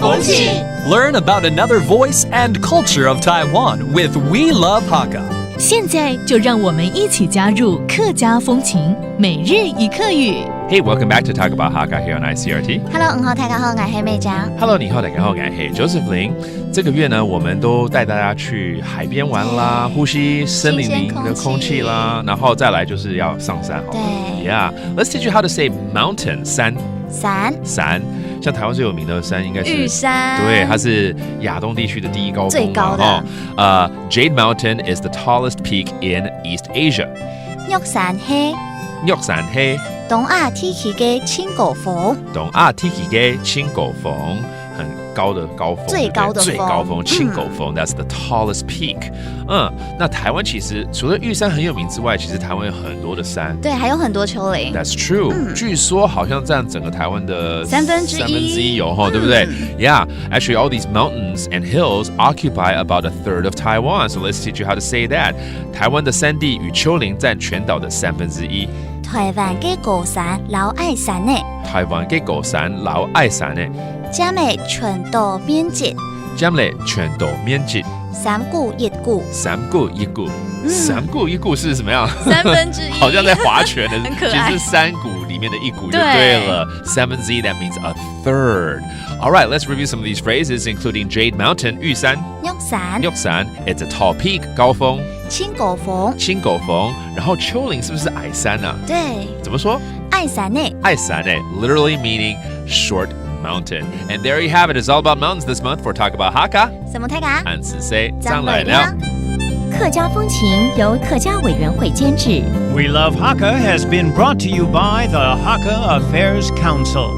风情 Learn about another voice and culture of Taiwan with We Love Hakka. 现在就让我们一起加入客家风情每日一课语。Hey, welcome back to Talk About Hakka here on ICRT. Hello， 大家好，我係美章。Hello， 你好，大家好，我是 Josephine。这个月呢，我们都带大家去海边玩啦，呼吸森林里的空气啦，然后再来就是要上山。对 ，Yeah. Let's teach you how to say mountain 山。像台湾最有名的山应该是玉山，对，它是亚东地区的第一高峰，最高的。Jade Mountain is the tallest peak in East Asia. 玉山係東亞天氣嘅千高峰，很高的高峰，最高峰，青狗峰 ，That's the tallest peak。那台湾其实除了玉山很有名之外，其实台湾有很多的山，对，还有很多丘陵。That's true。据说好像占整个台湾的1/3有哈，对不对 ？Yeah, actually, all these mountains and hills occupy about a third of Taiwan. So let's teach you how to say that. 台湾的山地与丘陵占全岛的1/3。台灣嘅高山老愛山呢？台灣嘅高山老愛山呢？占嘅全島面積3股1股，3股1股是什么样1/3好像在划拳的，很可愛其实是3股里面的1股就对了。7Z that means a third. All right, let's review some of these phrases, including Jade Mountain 玉山。玉山 it's a tall peak 高峰。青狗峰，然后丘陵是不是矮山啊？对，怎么说？愛山呢？矮山literally meaning short mountain. And there you have it. It's all about mountains this month for Talk About Hakka. 什麼睇㗎？按時 say 張來了。客家風情由客家委員會監製。 We Love Hakka has been brought to you by the Hakka Affairs Council.